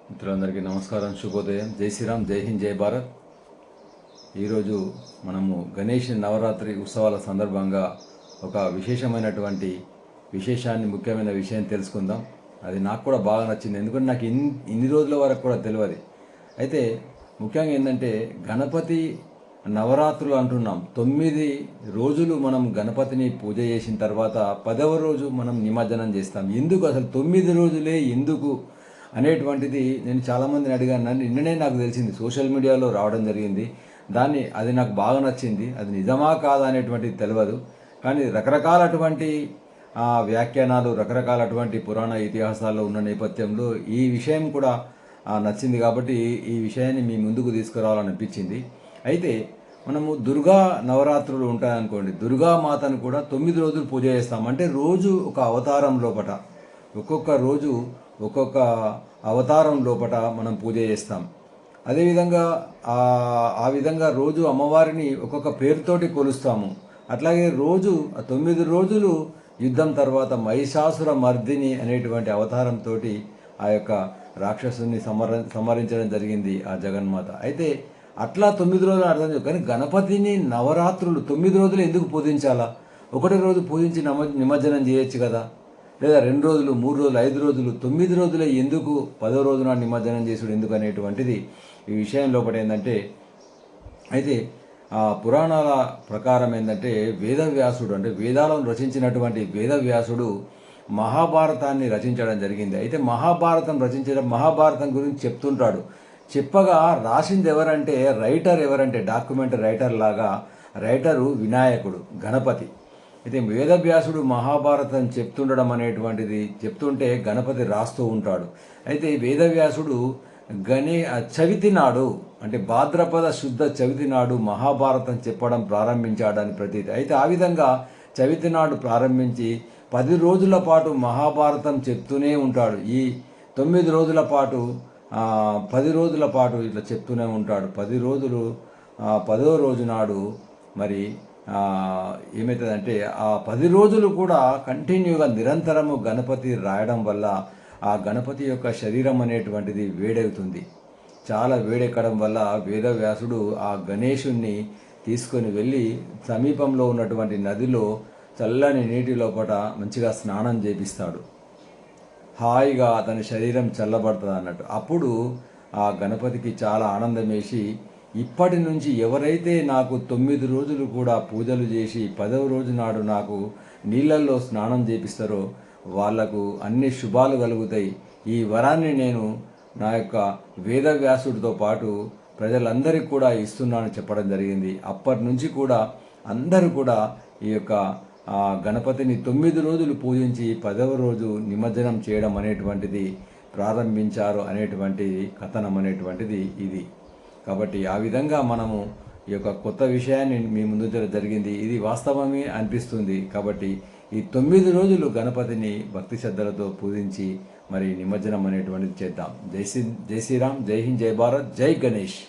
మిత్రులందరికీ నమస్కారం, శుభోదయం, జై శ్రీరామ్, జై హింద్, జై భారత్. ఈరోజు మనము గణేష్ నవరాత్రి ఉత్సవాల సందర్భంగా ఒక ముఖ్యమైన విషయం తెలుసుకుందాం. అది నాకు కూడా బాగా నచ్చింది, ఎందుకంటే నాకు ఇన్ని రోజుల వరకు కూడా తెలియదు. అయితే ముఖ్యంగా ఏంటంటే గణపతి నవరాత్రులు అంటున్నాం. 9 రోజులు మనం గణపతిని పూజ చేసిన తర్వాత 10వ రోజు మనం నిమజ్జనం చేస్తాం. ఎందుకు అసలు 9 రోజులే ఎందుకు అనేటువంటిది నేను చాలామందిని అడిగాను. నిన్ననే నాకు తెలిసింది, సోషల్ మీడియాలో రావడం జరిగింది. అది నాకు బాగా నచ్చింది. అది నిజమా కాదా అనేటువంటిది తెలియదు, కానీ రకరకాలటువంటి వ్యాఖ్యానాలు, రకరకాలటువంటి పురాణ ఇతిహాసాల్లో ఉన్న నేపథ్యంలో ఈ విషయం కూడా నచ్చింది. కాబట్టి ఈ విషయాన్ని మీ ముందుకు తీసుకురావాలనిపించింది. అయితే మనము దుర్గా నవరాత్రులు ఉంటాయనుకోండి, దుర్గామాతను కూడా 9 రోజులు పూజ చేస్తాం. అంటే రోజు ఒక అవతారం లోపట, ఒక్కొక్క రోజు ఒక్కొక్క అవతారం లోపట మనం పూజ చేస్తాం. అదేవిధంగా ఆ విధంగా రోజు అమ్మవారిని ఒక్కొక్క పేరుతోటి కొలుస్తాము. అట్లాగే రోజు 9 రోజులు యుద్ధం తర్వాత మహిషాసుర మర్దిని అనేటువంటి అవతారంతో ఆ యొక్క రాక్షసుని సంహరించడం జరిగింది ఆ జగన్మాత. అయితే అట్లా 9 రోజులు అర్థం చేయదు, కానీ గణపతిని నవరాత్రులు 9 రోజులు ఎందుకు పూజించాలా? ఒకటి రోజు పూజించి నిమజ్జనం చేయొచ్చు కదా, లేదా 2 రోజులు, 3 రోజులు, 5 రోజులు, 9 రోజులే ఎందుకు 10వ రోజున నిమజ్జనం చేసుడు ఎందుకు అనేటువంటిది ఈ విషయం లోపల ఏంటంటే, అయితే పురాణాల ప్రకారం ఏంటంటే వేదవ్యాసుడు, అంటే వేదాలను రచించినటువంటి వేదవ్యాసుడు మహాభారతాన్ని రచించడం జరిగింది. అయితే మహాభారతం గురించి చెప్తుంటాడు. చెప్పగా రాసింది ఎవరంటే, ఎవరంటే డాక్యుమెంట్ రైటర్ లాగా రైటరు వినాయకుడు, గణపతి. అయితే వేదవ్యాసుడు మహాభారతం చెప్తుంటే గణపతి రాస్తూ ఉంటాడు. అయితే వేదవ్యాసుడు చవితి నాడు, అంటే భాద్రపద శుద్ధ చవితి నాడు మహాభారతం చెప్పడం ప్రారంభించాడని ప్రతీతి. అయితే ఆ విధంగా చవితి నాడు ప్రారంభించి 10 రోజుల పాటు మహాభారతం చెప్తూనే ఉంటాడు. ఈ 9 రోజుల పాటు 10 రోజుల పాటు ఇట్లా చెప్తూనే ఉంటాడు. 10 రోజులు 10వ రోజు నాడు మరి ఏమవుతుందంటే ఆ 10 రోజులు కూడా కంటిన్యూగా నిరంతరము గణపతి రాయడం వల్ల ఆ గణపతి యొక్క శరీరం అనేటువంటిది వేడవుతుంది. చాలా వేడెక్కడం వల్ల వేదవ్యాసుడు ఆ గణేశుణ్ణి తీసుకొని వెళ్ళి సమీపంలో ఉన్నటువంటి నదిలో చల్లని నీటి లోపల మంచిగా స్నానం చేపిస్తాడు. హాయిగా అతని శరీరం చల్లబడుతుంది అన్నట్టు. అప్పుడు ఆ గణపతికి చాలా ఆనందం వేసి, ఇప్పటి నుంచి ఎవరైతే నాకు 9 రోజులు కూడా పూజలు చేసి 10వ రోజు నాడు నాకు నీళ్ళల్లో స్నానం చేపిస్తారో వాళ్లకు అన్ని శుభాలు కలుగుతాయి. ఈ వరాన్ని నేను నా యొక్క వేదవ్యాసుడితో పాటు ప్రజలందరికీ కూడా ఇస్తున్నానని చెప్పడం జరిగింది. అప్పటి నుంచి కూడా అందరూ కూడా ఈ యొక్క గణపతిని 9 రోజులు పూజించి 10వ రోజు నిమజ్జనం చేయడం అనేటువంటిది ప్రారంభించారు అనేటువంటి కథనం అనేటువంటిది ఇది. కాబట్టి ఆ విధంగా మనము ఈ యొక్క కొత్త విషయాన్ని మీ ముందు జరిగింది. ఇది వాస్తవమే అనిపిస్తుంది. కాబట్టి ఈ 9 రోజులు గణపతిని భక్తి శ్రద్ధలతో పూజించి మరి నిమజ్జనం అనేటువంటిది చేద్దాం. జై శ్రీరామ్, జై హింద్, జై భారత్, జై గణేష్.